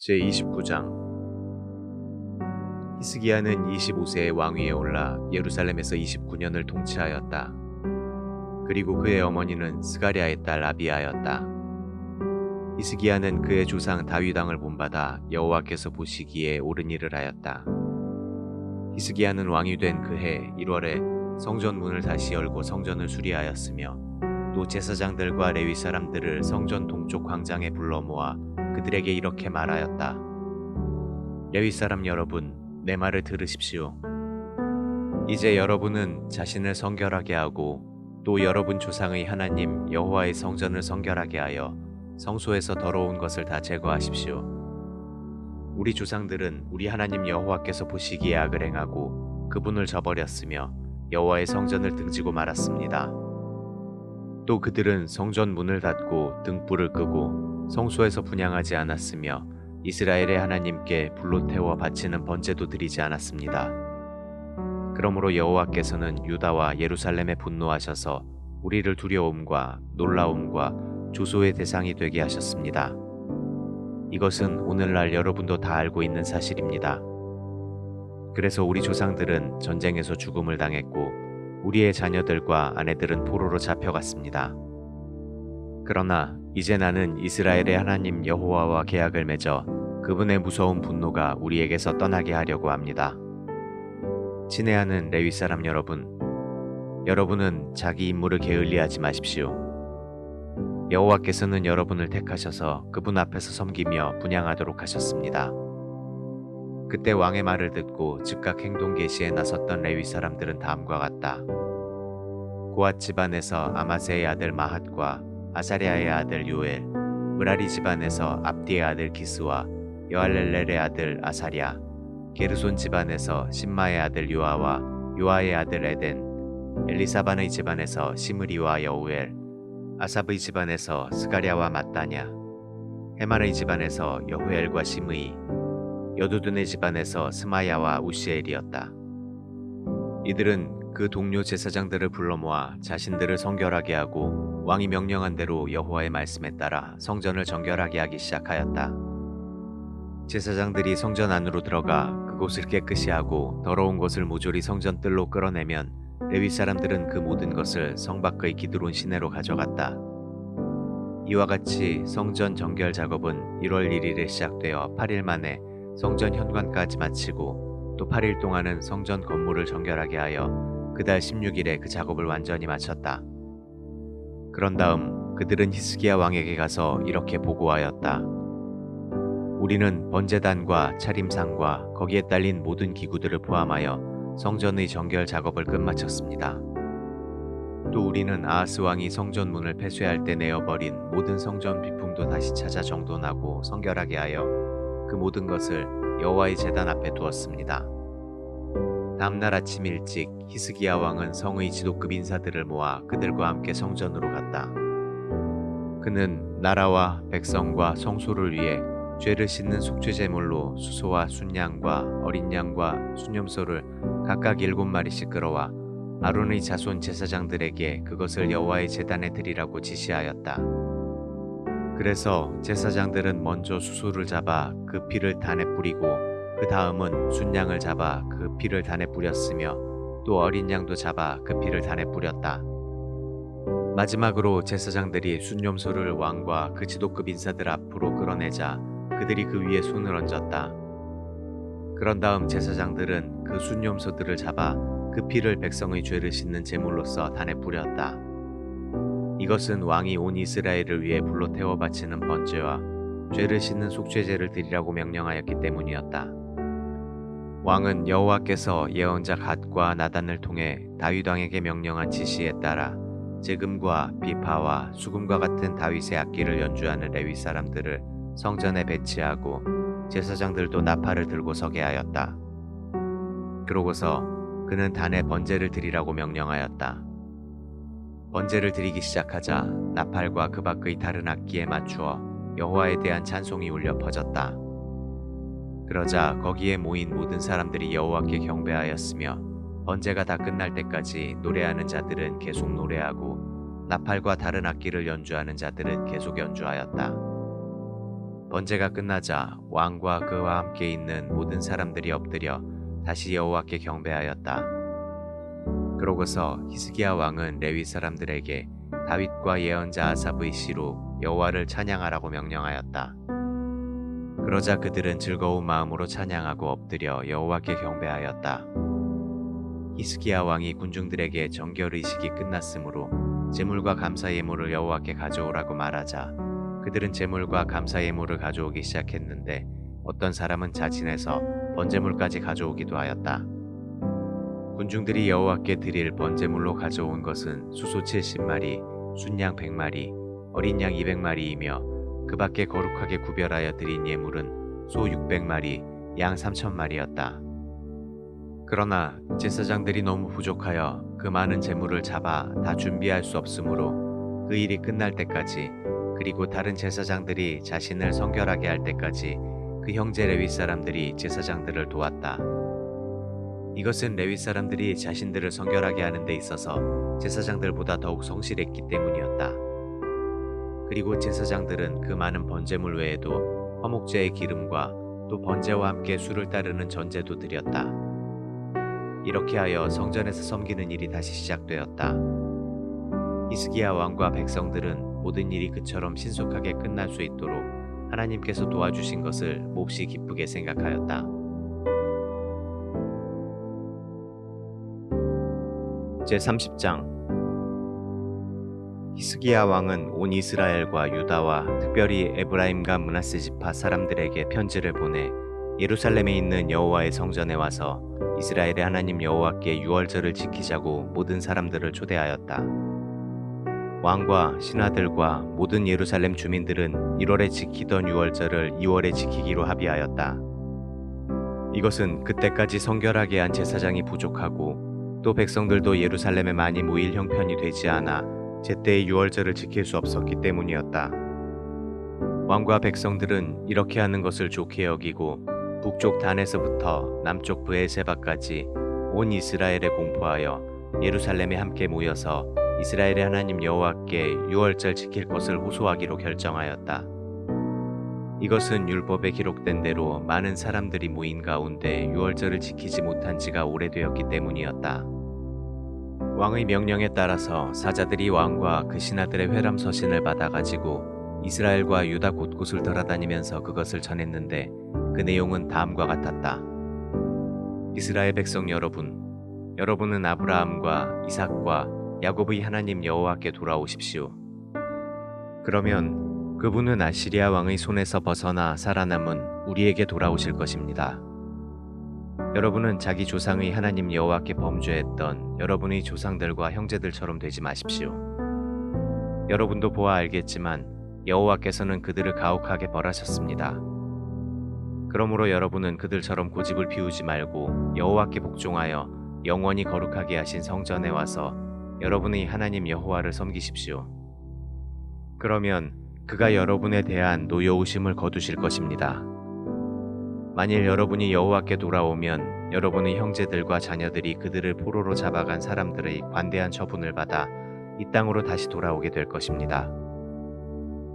제29장 히스기야는 25세의 왕위에 올라 예루살렘에서 29년을 통치하였다. 그리고 그의 어머니는 스가랴의 딸 아비야였다. 히스기야는 그의 조상 다윗 왕을 본받아 여호와께서 보시기에 옳은 일을 하였다. 히스기야는 왕이 된 그해 1월에 성전 문을 다시 열고 성전을 수리하였으며 또 제사장들과 레위 사람들을 성전 동쪽 광장에 불러 모아 그들에게 이렇게 말하였다. 레위 사람 여러분, 내 말을 들으십시오. 이제 여러분은 자신을 성결하게 하고 또 여러분 조상의 하나님 여호와의 성전을 성결하게 하여 성소에서 더러운 것을 다 제거하십시오. 우리 조상들은 우리 하나님 여호와께서 보시기에 악을 행하고 그분을 저버렸으며 여호와의 성전을 등지고 말았습니다. 또 그들은 성전 문을 닫고 등불을 끄고 성소에서 분향하지 않았으며 이스라엘의 하나님께 불로 태워 바치는 번제도 드리지 않았습니다. 그러므로 여호와께서는 유다와 예루살렘에 분노하셔서 우리를 두려움과 놀라움과 조소의 대상이 되게 하셨습니다. 이것은 오늘날 여러분도 다 알고 있는 사실입니다. 그래서 우리 조상들은 전쟁에서 죽음을 당했고 우리의 자녀들과 아내들은 포로로 잡혀갔습니다. 그러나 이제 나는 이스라엘의 하나님 여호와와 계약을 맺어 그분의 무서운 분노가 우리에게서 떠나게 하려고 합니다. 친애하는 레위 사람 여러분, 여러분은 자기 임무를 게을리하지 마십시오. 여호와께서는 여러분을 택하셔서 그분 앞에서 섬기며 분향하도록 하셨습니다. 그때 왕의 말을 듣고 즉각 행동 개시에 나섰던 레위 사람들은 다음과 같다. 고앗 집안에서 아마세의 아들 마핫과 아사랴의 아들 요엘, 므라리 집안에서 압디의 아들 기스와 여할렐렐의 아들 아사랴, 게르손 집안에서 심마의 아들 요아와 요아의 아들 에덴, 엘리사반의 집안에서 시므리와 여우엘, 아삽의 집안에서 스가랴와 mat다냐, 헤만의 집안에서 여후엘과 시므이, 여두둔의 집안에서 스마야와 우시엘이었다. 이들은 그 동료 제사장들을 불러 모아 자신들을 성결하게 하고 왕이 명령한 대로 여호와의 말씀에 따라 성전을 정결하게 하기 시작하였다. 제사장들이 성전 안으로 들어가 그곳을 깨끗이 하고 더러운 것을 모조리 성전 뜰로 끌어내면 레위 사람들은 그 모든 것을 성 밖의 기드론 시내로 가져갔다. 이와 같이 성전 정결 작업은 1월 1일에 시작되어 8일 만에 성전 현관까지 마치고 또 8일 동안은 성전 건물을 정결하게 하여 그달 16일에 그 작업을 완전히 마쳤다. 그런 다음 그들은 히스기야 왕에게 가서 이렇게 보고하였다. 우리는 번제단과 차림상과 거기에 딸린 모든 기구들을 포함하여 성전의 정결 작업을 끝마쳤습니다. 또 우리는 아하스 왕이 성전 문을 폐쇄할 때 내어버린 모든 성전 비품도 다시 찾아 정돈하고 성결하게 하여 그 모든 것을 여호와의 제단 앞에 두었습니다. 다음날 아침 일찍 히스기야 왕은 성의 지도급 인사들을 모아 그들과 함께 성전으로 갔다. 그는 나라와 백성과 성소를 위해 죄를 씻는 속죄 제물로 수소와 순양과 어린 양과 순염소를 각각 7마리씩 끌어와 아론의 자손 제사장들에게 그것을 여호와의 제단에 드리라고 지시하였다. 그래서 제사장들은 먼저 수소를 잡아 그 피를 단에 뿌리고 그 다음은 순양을 잡아 그 피를 단에 뿌렸으며 또 어린 양도 잡아 그 피를 단에 뿌렸다. 마지막으로 제사장들이 순염소를 왕과 그 지도급 인사들 앞으로 끌어내자 그들이 그 위에 손을 얹었다. 그런 다음 제사장들은 그 순염소들을 잡아 그 피를 백성의 죄를 씻는 제물로서 단에 뿌렸다. 이것은 왕이 온 이스라엘을 위해 불로 태워 바치는 번제와 죄를 씻는 속죄제를 드리라고 명령하였기 때문이었다. 왕은 여호와께서 예언자 갓과 나단을 통해 다윗 왕에게 명령한 지시에 따라 제금과 비파와 수금과 같은 다윗의 악기를 연주하는 레위 사람들을 성전에 배치하고 제사장들도 나팔을 들고 서게 하였다. 그러고서 그는 단에 번제를 드리라고 명령하였다. 번제를 드리기 시작하자 나팔과 그 밖의 다른 악기에 맞추어 여호와에 대한 찬송이 울려 퍼졌다. 그러자 거기에 모인 모든 사람들이 여호와께 경배하였으며 번제가 다 끝날 때까지 노래하는 자들은 계속 노래하고 나팔과 다른 악기를 연주하는 자들은 계속 연주하였다. 번제가 끝나자 왕과 그와 함께 있는 모든 사람들이 엎드려 다시 여호와께 경배하였다. 그러고서 히스기야 왕은 레위 사람들에게 다윗과 예언자 아삽의 시로 여호와를 찬양하라고 명령하였다. 그러자 그들은 즐거운 마음으로 찬양하고 엎드려 여호와께 경배하였다. 히스기야 왕이 군중들에게 정결 의식이 끝났으므로 제물과 감사 예물을 여호와께 가져오라고 말하자 그들은 제물과 감사 예물을 가져오기 시작했는데 어떤 사람은 자진해서 번제물까지 가져오기도 하였다. 군중들이 여호와께 드릴 번제물로 가져온 것은 수소 70마리, 순양 100마리, 어린 양 200마리이며 그 밖에 거룩하게 구별하여 드린 예물은 소 600마리, 양 3000마리였다. 그러나 제사장들이 너무 부족하여 그 많은 제물을 잡아 다 준비할 수 없으므로 그 일이 끝날 때까지 그리고 다른 제사장들이 자신을 성결하게 할 때까지 그 형제 레위 사람들이 제사장들을 도왔다. 이것은 레위 사람들이 자신들을 성결하게 하는 데 있어서 제사장들보다 더욱 성실했기 때문이었다. 그리고 제사장들은 그 많은 번제물 외에도 화목제의 기름과 또 번제와 함께 술을 따르는 전제도 드렸다. 이렇게 하여 성전에서 섬기는 일이 다시 시작되었다. 히스기야 왕과 백성들은 모든 일이 그처럼 신속하게 끝날 수 있도록 하나님께서 도와주신 것을 몹시 기쁘게 생각하였다. 제30장 히스기야 왕은 온 이스라엘과 유다와 특별히 에브라임과 므낫세 지파 사람들에게 편지를 보내 예루살렘에 있는 여호와의 성전에 와서 이스라엘의 하나님 여호와께 유월절을 지키자고 모든 사람들을 초대하였다. 왕과 신하들과 모든 예루살렘 주민들은 1월에 지키던 유월절을 2월에 지키기로 합의하였다. 이것은 그때까지 성결하게 한 제사장이 부족하고 또 백성들도 예루살렘에 많이 모일 형편이 되지 않아 제때의 유월절을 지킬 수 없었기 때문이었다. 왕과 백성들은 이렇게 하는 것을 좋게 여기고 북쪽 단에서부터 남쪽 브에세바까지 온 이스라엘에 공포하여 예루살렘에 함께 모여서 이스라엘의 하나님 여호와께 유월절 지킬 것을 호소하기로 결정하였다. 이것은 율법에 기록된 대로 많은 사람들이 모인 가운데 유월절을 지키지 못한 지가 오래되었기 때문이었다. 왕의 명령에 따라서 사자들이 왕과 그 신하들의 회람 서신을 받아가지고 이스라엘과 유다 곳곳을 돌아다니면서 그것을 전했는데 그 내용은 다음과 같았다. 이스라엘 백성 여러분, 여러분은 아브라함과 이삭과 야곱의 하나님 여호와께 돌아오십시오. 그러면 그분은 아시리아 왕의 손에서 벗어나 살아남은 우리에게 돌아오실 것입니다. 여러분은 자기 조상의 하나님 여호와께 범죄했던 여러분의 조상들과 형제들처럼 되지 마십시오. 여러분도 보아 알겠지만 여호와께서는 그들을 가혹하게 벌하셨습니다. 그러므로 여러분은 그들처럼 고집을 피우지 말고 여호와께 복종하여 영원히 거룩하게 하신 성전에 와서 여러분의 하나님 여호와를 섬기십시오. 그러면 그가 여러분에 대한 노여우심을 거두실 것입니다. 만일 여러분이 여호와께 돌아오면 여러분의 형제들과 자녀들이 그들을 포로로 잡아간 사람들의 관대한 처분을 받아 이 땅으로 다시 돌아오게 될 것입니다.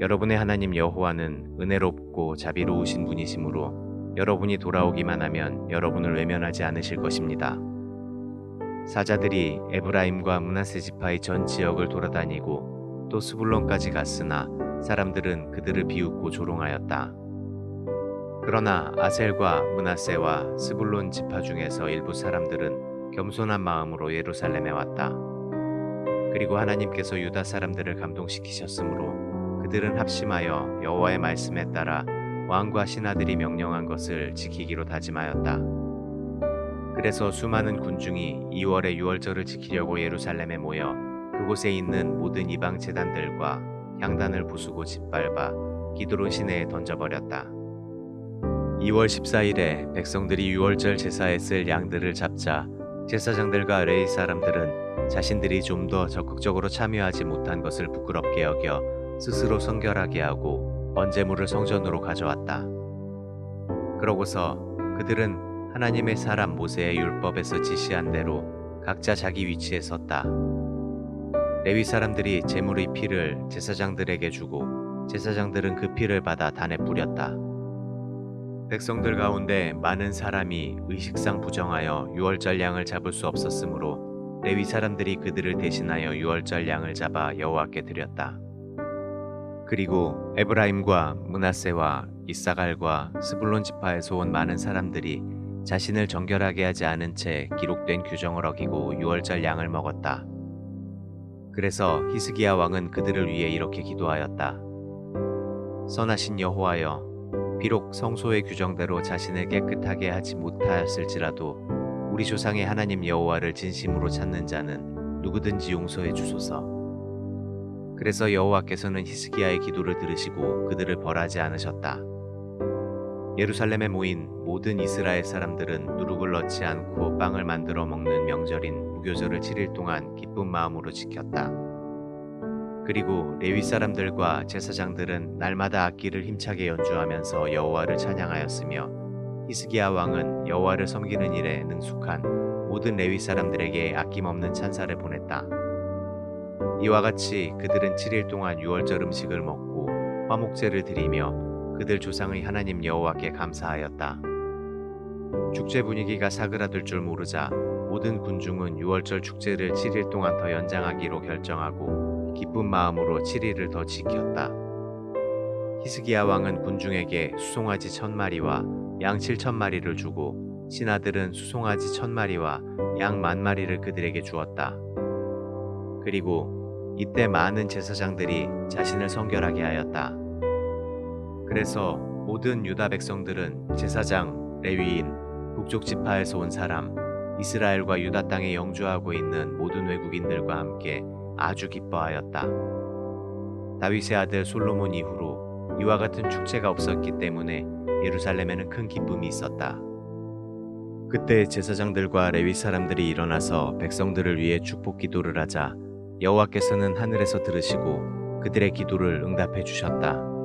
여러분의 하나님 여호와는 은혜롭고 자비로우신 분이시므로 여러분이 돌아오기만 하면 여러분을 외면하지 않으실 것입니다. 사자들이 에브라임과 므낫세 지파의 전 지역을 돌아다니고 또 스불론까지 갔으나 사람들은 그들을 비웃고 조롱하였다. 그러나 아셀과 므낫세와 스불론 지파 중에서 일부 사람들은 겸손한 마음으로 예루살렘에 왔다. 그리고 하나님께서 유다 사람들을 감동시키셨으므로 그들은 합심하여 여호와의 말씀에 따라 왕과 신하들이 명령한 것을 지키기로 다짐하였다. 그래서 수많은 군중이 2월의 유월절을 지키려고 예루살렘에 모여 그곳에 있는 모든 이방 제단들과 향단을 부수고 짓밟아 기드론 시내에 던져버렸다. 2월 14일에 백성들이 유월절 제사에 쓸 양들을 잡자 제사장들과 레위 사람들은 자신들이 좀 더 적극적으로 참여하지 못한 것을 부끄럽게 여겨 스스로 성결하게 하고 번제물을 성전으로 가져왔다. 그러고서 그들은 하나님의 사람 모세의 율법에서 지시한 대로 각자 자기 위치에 섰다. 레위 사람들이 제물의 피를 제사장들에게 주고 제사장들은 그 피를 받아 단에 뿌렸다. 백성들 가운데 많은 사람이 의식상 부정하여 유월절 양을 잡을 수 없었으므로 레위 사람들이 그들을 대신하여 유월절 양을 잡아 여호와께 드렸다. 그리고 에브라임과 므낫세와 이사갈과 스불론 지파에서 온 많은 사람들이 자신을 정결하게 하지 않은 채 기록된 규정을 어기고 유월절 양을 먹었다. 그래서 히스기야 왕은 그들을 위해 이렇게 기도하였다. 선하신 여호와여, 비록 성소의 규정대로 자신을 깨끗하게 하지 못하였을지라도 우리 조상의 하나님 여호와를 진심으로 찾는 자는 누구든지 용서해 주소서. 그래서 여호와께서는 히스기야의 기도를 들으시고 그들을 벌하지 않으셨다. 예루살렘에 모인 모든 이스라엘 사람들은 누룩을 넣지 않고 빵을 만들어 먹는 명절인 무교절을 7일 동안 기쁜 마음으로 지켰다. 그리고 레위 사람들과 제사장들은 날마다 악기를 힘차게 연주하면서 여호와를 찬양하였으며 히스기야 왕은 여호와를 섬기는 일에 능숙한 모든 레위 사람들에게 아낌없는 찬사를 보냈다. 이와 같이 그들은 7일 동안 유월절 음식을 먹고 화목제를 드리며 그들 조상의 하나님 여호와께 감사하였다. 축제 분위기가 사그라들 줄 모르자 모든 군중은 유월절 축제를 7일 동안 더 연장하기로 결정하고 기쁜 마음으로 7일을 더 지켰다. 히스기야 왕은 군중에게 수송아지 1000마리와 양 7000마리를 주고 신하들은 수송아지 1000마리와 양 10,000마리를 그들에게 주었다. 그리고 이때 많은 제사장들이 자신을 성결하게 하였다. 그래서 모든 유다 백성들은 제사장, 레위인, 북쪽 지파에서 온 사람, 이스라엘과 유다 땅에 영주하고 있는 모든 외국인들과 함께 아주 기뻐하였다. 다윗의 아들 솔로몬 이후로 이와 같은 축제가 없었기 때문에 예루살렘에는 큰 기쁨이 있었다. 그때 제사장들과 레위 사람들이 일어나서 백성들을 위해 축복 기도를 하자 여호와께서는 하늘에서 들으시고 그들의 기도를 응답해 주셨다.